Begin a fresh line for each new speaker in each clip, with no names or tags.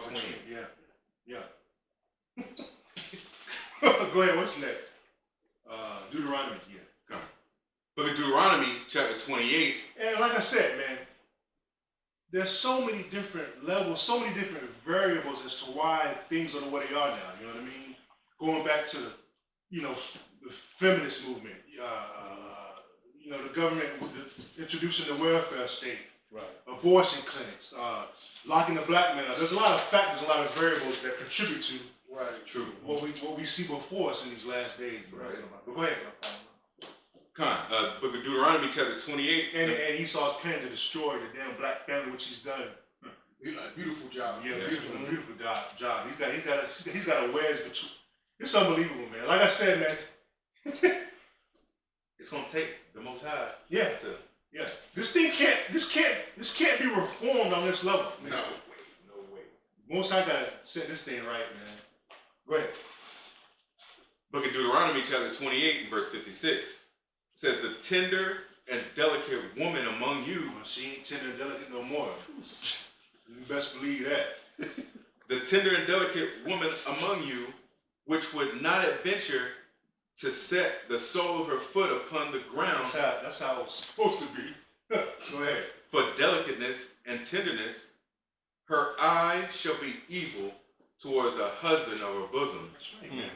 28.
Yeah. Go ahead. What's next? Deuteronomy. Yeah.
Come. Book of Deuteronomy, chapter 28.
And like I said, man, there's so many different levels, so many different variables as to why things are the way they are now. You know what I mean? Going back to the feminist movement. The government introducing the welfare state.
Right.
Abortion clinics, locking the black man up. There's a lot of factors, a lot of variables that contribute to
True.
what we see before us in these last days.
Right.
But go ahead.
Book of Deuteronomy, chapter 28.
And Esau's planning to destroy the damn black family, which he's done.
Beautiful job.
Yeah, beautiful job. He's got a wedge between. It's unbelievable, man. Like I said, man.
It's gonna take the Most High.
Yeah. This can't be reformed on this level.
No way.
Most High gotta set this thing right, man. Go ahead.
Book of Deuteronomy, chapter 28, verse 56. Says, the tender and delicate woman among you.
She ain't tender and delicate no more. You best believe that.
The tender and delicate woman among you, which would not adventure to set the sole of her foot upon the ground.
That's how it's supposed to be. Go ahead.
For delicateness and tenderness, her eye shall be evil toward the husband of her bosom.
That's right, man.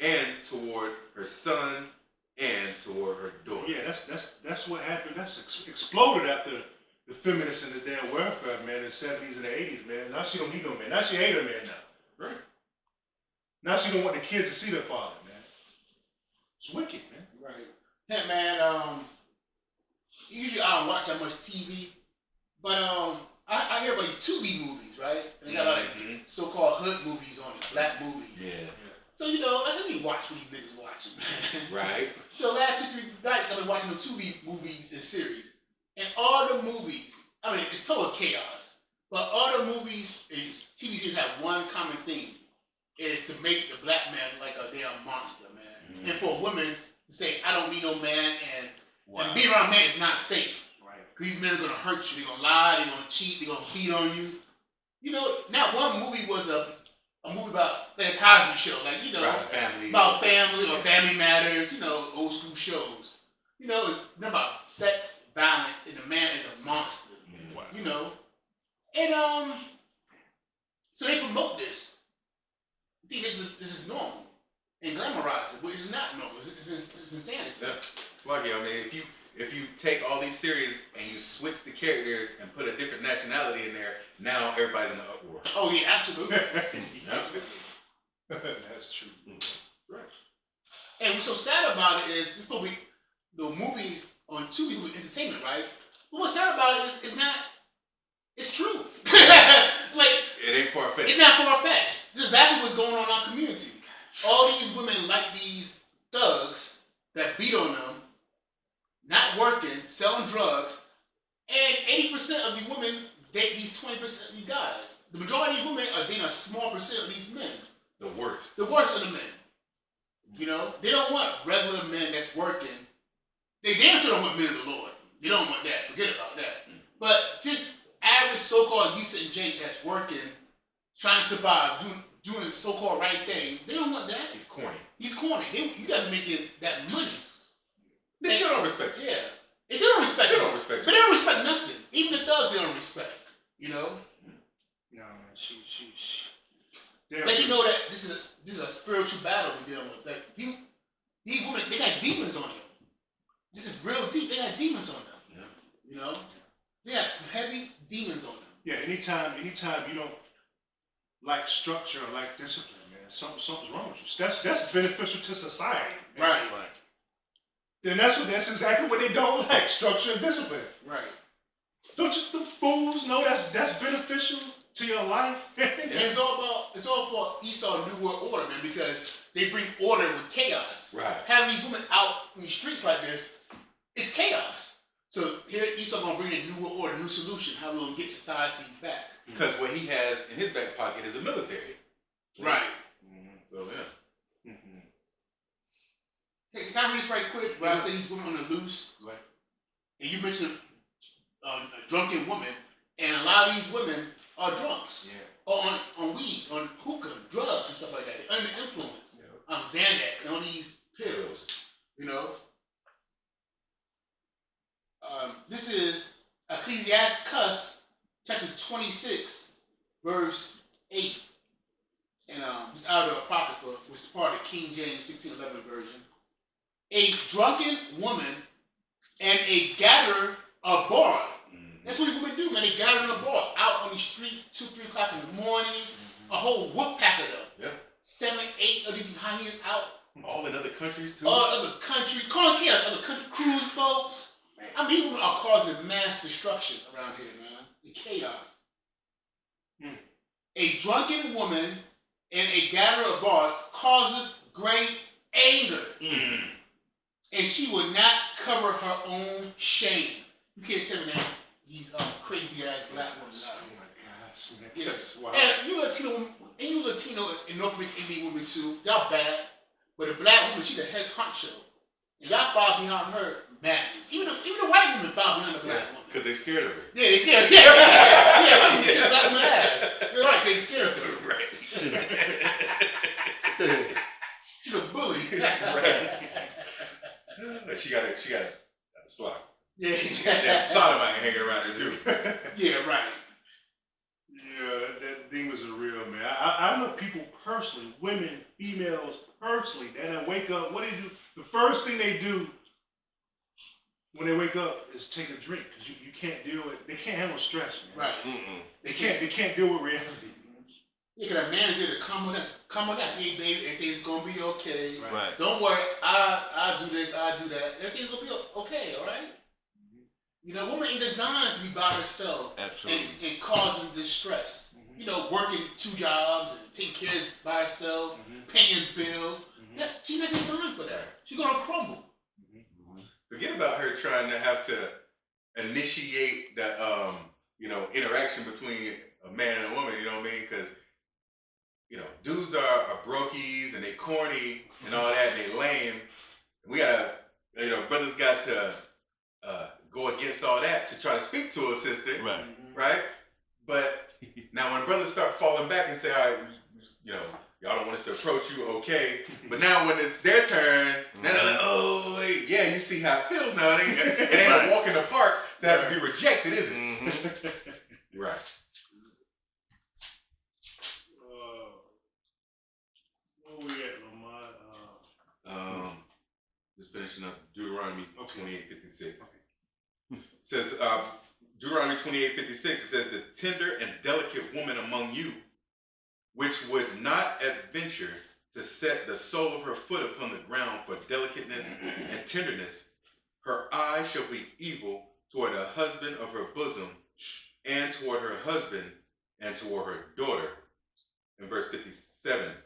And toward her son and toward her daughter.
Yeah, that's what happened. That's exploded after the feminists and the damn welfare, man, in the 70s and the 80s, man. Now she don't need no man. Now she hate her man now.
Right.
Now she don't want the kids to see their father, man. It's wicked, man.
Right. Hey, man, usually I don't watch that much TV, but I hear about these 2B movies, right? And they got a lot of so-called hood movies on it, black movies.
Yeah.
So, let me watch what these niggas watching.
Right.
So last 2-3 nights I've been watching the 2B movies and series. And all the movies, it's total chaos. But all the movies and TV series have one common theme. Is to make the black man like a damn monster, man. And for women to say, I don't need no man, and being around men is not safe.
Right.
Because these men are going to hurt you. They're going to lie, they're going to cheat, they're going to cheat on you. Not one movie was a movie about like a Cosby Show,
family.
About family or family matters, old school shows. It's about sex, violence, and the man is a monster. And so they promote this. I think this is normal and glamorize it, which is not normal. It's insanity.
Yeah. Well, if you take all these series and you switch the characters and put a different nationality in there, now everybody's in the uproar.
Oh yeah, absolutely.
That's true.
Right. And what's so sad about it is this probably the movies on Tubi with entertainment, right? But what's sad about it is not. It's true.
It ain't far-fetched.
It's not far-fetched. This is exactly what's going on in our community. All these women like these thugs that beat on them, not working, selling drugs, and 80% of the women date these 20% of these guys. The majority of women are dating a small percent of these men.
The worst.
The worst of the men. They don't want regular men that's working. They damn sure don't want men of the Lord. They don't want that. Forget about that. But just average so-called decent Jake that's working, trying to survive, doing the so-called right thing. They don't want that.
He's corny.
You got to make that money.
They still don't respect you.
Yeah. They still don't respect
you.
But they don't respect nothing. Even the thugs they don't respect.
No, man. She.
Let that this is a spiritual battle we're dealing with. Like these women, they got demons on them. This is real deep. They got demons on them. Yeah. They have some heavy demons on them.
Yeah. Anytime you don't like structure or like discipline, man, something's wrong with you. That's beneficial to society. Man.
Right.
Then that's exactly what they don't like, structure and discipline.
Right.
Don't you the fools know that's beneficial to your life?
And it's all about Esau New World Order, man, because they bring order with chaos.
Right.
Having these women out in the streets like this, it's chaos. So here Esau gonna bring a new world order, new solution, how we're gonna get society back.
Because what he has in his back pocket is a military.
Right.
So yeah.
Hey, can I read this right quick? Where I say these women on the loose.
Right.
And you mentioned a drunken woman, and a lot of these women are drunks.
Yeah.
Or on weed, on hookah, drugs and stuff like that. They're under the influence.
Yeah.
Xanax and all these pills. You know. This is Ecclesiasticus chapter 26, verse 8. And it's out of the Apocrypha, which is part of the King James 1611 version. A drunken woman and a gatherer of bar. That's what women do, man. They gather in a bar out on the streets, 2, 3 o'clock in the morning. A whole whoop pack of them.
Yeah.
7, 8 of these hyenas out.
All in other countries too.
All other countries, calling chaos, other country cruise boats. I mean, these women are causing mass destruction around here, man. The chaos. A drunken woman and a gatherer of bar causeth great anger, and she will not cover her own shame. You can't tell me that these crazy ass black women out here.
Oh my gosh.
Yes.
Wow.
And you Latino and North American Indian women too, y'all bad. But the black woman, she the head honcho. And y'all bow behind her madness. Even the white women bow behind the black woman.
Because they scared of her.
Yeah, they scared of her. Yeah, right. Yeah, black woman ass. You're right, they scared of her.
Right.
She's a bully.
Right. She got a slot.
Yeah.
That sodomite hanging around her too.
Yeah, right.
Yeah, that demons are real, man. I know people personally, women, females personally, that wake up, what do they do? The first thing they do when they wake up is take a drink, because you can't deal with, they can't handle stress, man.
Right.
They can't deal with reality.
Yeah, because a man's there to come on us. Hey, baby, everything's going to be okay.
Right.
Don't worry, I'll do this, I'll do that. Everything's going to be okay, all right? You know, women ain't designed to be by herself.
Absolutely.
And causing distress. You know, working 2 jobs and taking care of by herself, paying bills. She's not designed for that. She's going to crumble.
Forget about her trying to have to initiate the interaction between a man and a woman. You know what I mean? Because dudes are brokies and they corny and all that. And they lame. We gotta, brothers got to go against all that to try to speak to a sister, right? But now when brothers start falling back and say, all right, y'all don't want us to approach you, okay? But now when it's their turn, now they're like, oh, wait, yeah, you see how it feels now. It ain't a walk in the park that would be rejected, is it? Right.
Where we at, Lamont?
Just finishing up Deuteronomy 28:56. Says Deuteronomy 28:56. It says, the tender and delicate woman among you, which would not adventure to set the sole of her foot upon the ground for delicateness and tenderness, her eye shall be evil toward the husband of her bosom, and toward her husband, and toward her daughter. In verse 57,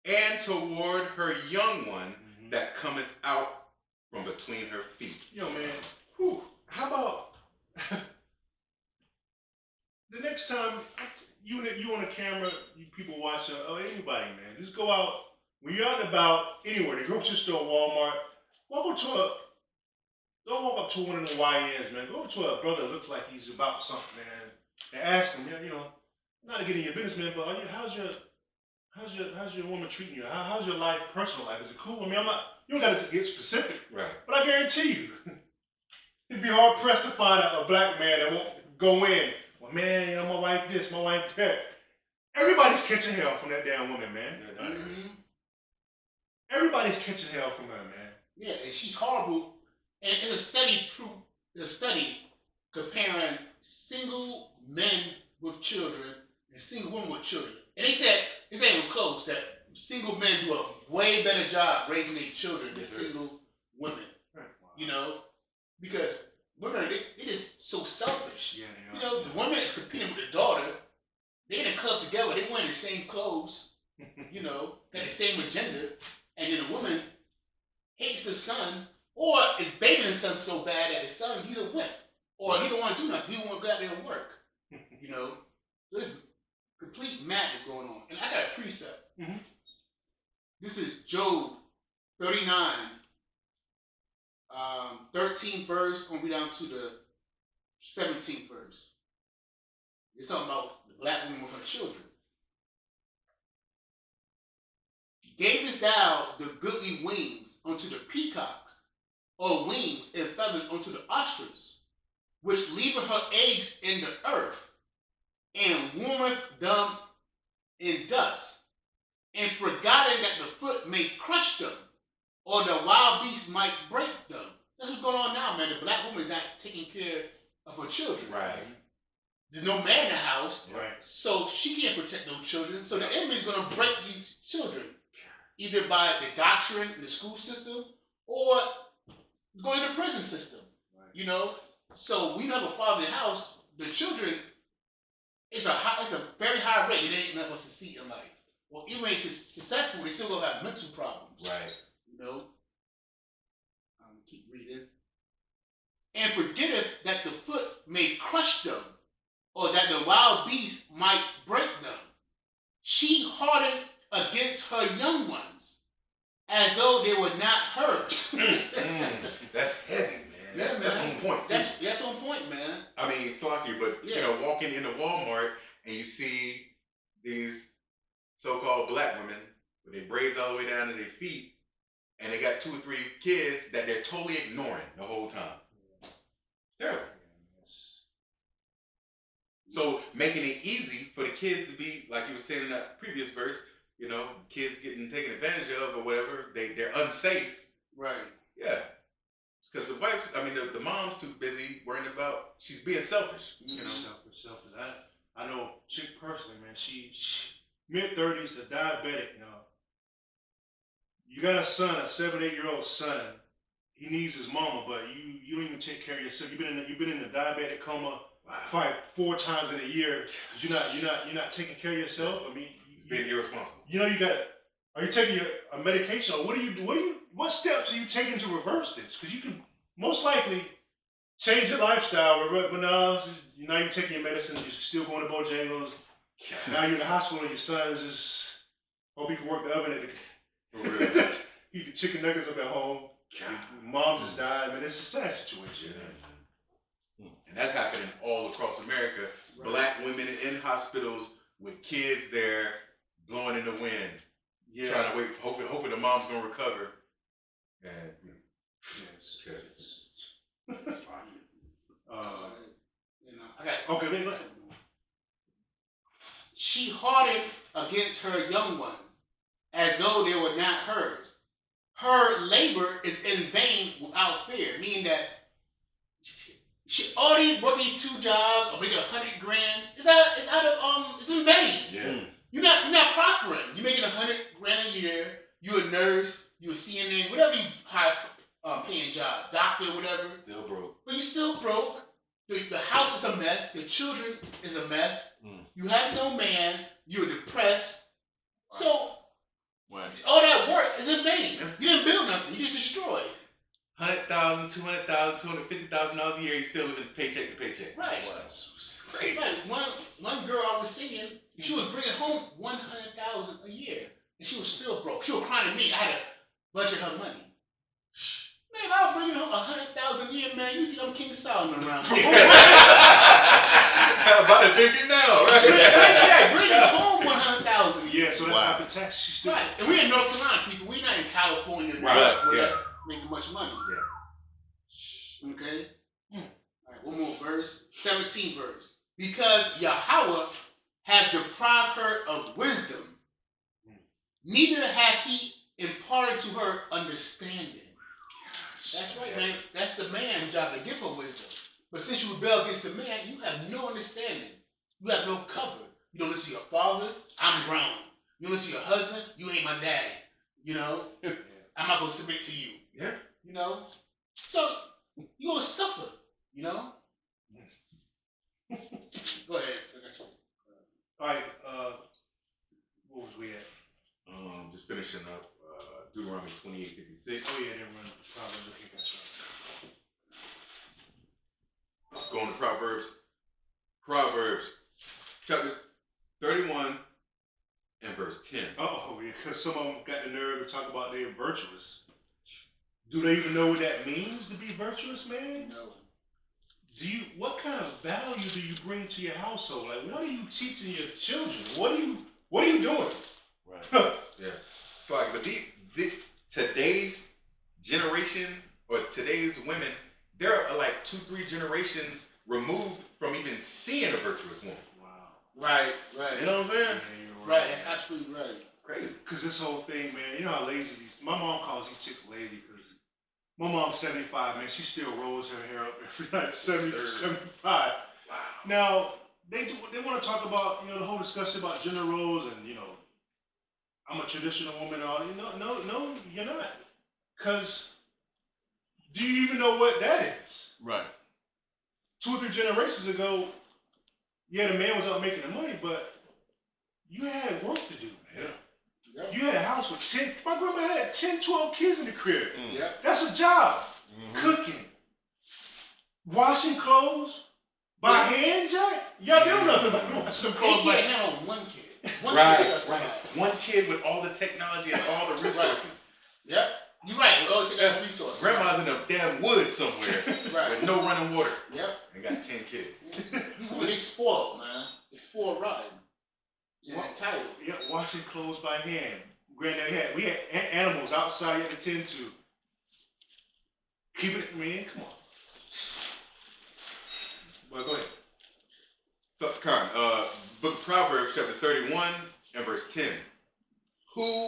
and toward her young one that cometh out from between her feet.
Yo, man, how about the next time you on a camera, you people watch, or anybody, man, just go out, when you're out and about, anywhere, the grocery store, Walmart, don't walk up to one of the YNs, man. Go up to a brother that looks like he's about something, man, and ask him, not to get in your business, man, but how's your woman treating you? How's your life, personal life? Is it cool? I mean, you don't got to get specific,
right?
But I guarantee you, it'd be hard pressed to find a black man that won't go in. Well, man, my wife this, my wife that. Everybody's catching hell from that damn woman, man. Everybody's catching hell from her, man.
Yeah, and she's horrible. And in a study comparing single men with children and single women with children. And they said, it's not even close, that single men do a way better job raising their children than single women. Wow. Because women, they just so selfish.
Yeah,
the woman is competing with the daughter. They in a club together, they wearing the same clothes, got the same agenda, and then the woman hates the son, or is babying the son so bad that the son, he's a wimp, or he don't want to do nothing, he don't want to go out there and work, So there's complete madness going on. And I got a precept. This is Job 39, 13th verse, going to be down to the 17th verse. It's talking about the black children. Gavest thou the goodly wings unto the peacocks, or wings and feathers unto the ostrich, which leaveth her eggs in the earth, and warmeth them in dust, and forgotten that the foot may crush them, or the wild beast might break them. That's what's going on now, man. The black woman is not taking care of her children.
Right.
There's no man in the house,
Right.
so she can't protect those children. So the enemy is going to break these children, either by the doctrine in the school system or going to the prison system.
Right.
You know, so we have a father in the house. The children, it's a very high rate. They ain't never succeed in life. Well, even when they're successful, they still gonna have mental problems.
Right.
You know. Keep reading. And forgetteth that the foot may crush them, or that the wild beast might break them. She hardened against her young ones, as though they were not hers.
That's heavy, man.
Yeah,
That's
man.
on point.
That's on point, man.
I mean, it's lucky, but
Yeah.
you know, walking into Walmart and you see these so-called black women with their braids all the way down to their feet, and they got 2 or 3 kids that they're totally ignoring the whole time. Terrible. So making it easy for the kids to be, like you were saying in that previous verse, you know, kids getting taken advantage of or whatever, they're unsafe.
Right.
Yeah. Because the wife, I mean, the mom's too busy worrying about, she's being selfish. You know?
Selfish. I know a chick personally, man. She mid-30s, a diabetic, you know. You got a son, a 7, 8-year-old son. He needs his mama, but you don't even take care of yourself. You've been in a diabetic coma.
Wow.
Probably 4 times in a year. You're not taking care of yourself. I mean,
Being irresponsible.
You know, are you taking a medication, or what steps are you taking to reverse this? Because you can most likely change your lifestyle, but now you're taking your medicine, you're still going to Bojangles. Now you're in the hospital, your son is just hope he can work the oven eat the chicken nuggets up at home. Your mom just died, man. It's a sad situation.
Yeah. And that's happening all across America. Right. Black women in hospitals with kids there blowing in the wind, trying to wait, hoping the mom's gonna recover. And
okay, go ahead. She hardened against her young ones, as though they were not hers. Her labor is in vain without fear, meaning that she already worked these 2 jobs or making $100 grand. It's in vain.
Yeah.
You're not prospering. You're making $100 grand a year. You're a nurse. You're a CNA, whatever high paying job, doctor, whatever.
Still broke.
But you're still broke. The house is a mess. The children is a mess. You have no man. You're depressed. Right. So all that work is in vain. You didn't build nothing. You just destroyed.
$100,000, $200,000, $250,000 a year. You still living paycheck to paycheck.
Right.
Crazy.
Like one girl I was seeing, she was bringing home $100,000 a year, and she was still broke. She was crying to me. I had to budget her money. Man, if I was bringing home $100,000 a year, man, you think I'm King Solomon around here?
How about to think it now, right?
Yeah, bringing home $100,000 a year.
Yeah, so that's after tax. She's still
right. And we're in North Carolina, people. We're not in California.
Right.
Where making much money.
Yeah.
Okay. All right. One more verse. 17th verse. Because Yahweh hath deprived her of wisdom, neither hath he imparted to her understanding. That's right, man. That's the man's job to give her wisdom. But since you rebel against the man, you have no understanding. You have no cover. You don't listen to your father. I'm grown. You don't listen to your husband. You ain't my daddy. You know? I'm not going to submit to you.
Yeah.
You know? So, you're going to suffer. You know? Go ahead.
All right. What was we at?
Just finishing up Deuteronomy 28:56.
Oh yeah, they run probably looking at
Let's go on to Proverbs. Proverbs chapter 31 and verse 10.
Oh, because some of them got the nerve to talk about they're virtuous. Do they even know what that means to be virtuous, man?
No.
what kind of value do you bring to your household? Like, what are you teaching your children? What are you doing?
Right. Yeah. It's like, but today's generation or today's women, they're like 2-3 generations removed from even seeing a virtuous woman.
Wow.
Right.
You know what I'm saying?
Yeah,
Right. That's absolutely right.
Crazy.
Because this whole thing, man, you know how lazy my mom calls these chicks lazy because my mom's 75, man. She still rolls her hair up every night, 75.
Wow.
Now, they want to talk about, the whole discussion about gender roles and, I'm a traditional woman and all. No, you're not. Because do you even know what that is?
Right.
2 or 3 generations ago, yeah, the man was out making the money, but you had work to do, man.
Yep.
You had a house with 10, my grandma had 10, 12 kids in the crib.
Yep.
That's a job. Cooking. Washing clothes. By hand, Jack? Y'all don't know nothing about washing
They
clothes by
can't
hand.
handle one kid. One
Right.
kid does survive.
One kid with all the technology and all the resources.
Yep. You're right. Go to every resource.
Grandma's in a damn wood somewhere
Right.
with no running water.
Yep.
And got 10 kids.
They spoiled, man. They spoiled rotten. Yeah, entitled.
Yeah, washing clothes by hand. Granddaddy we had animals outside you had to tend to. Keep it, man, come on. Well, go ahead.
So, Con, book of Proverbs, chapter 31 and verse 10. Who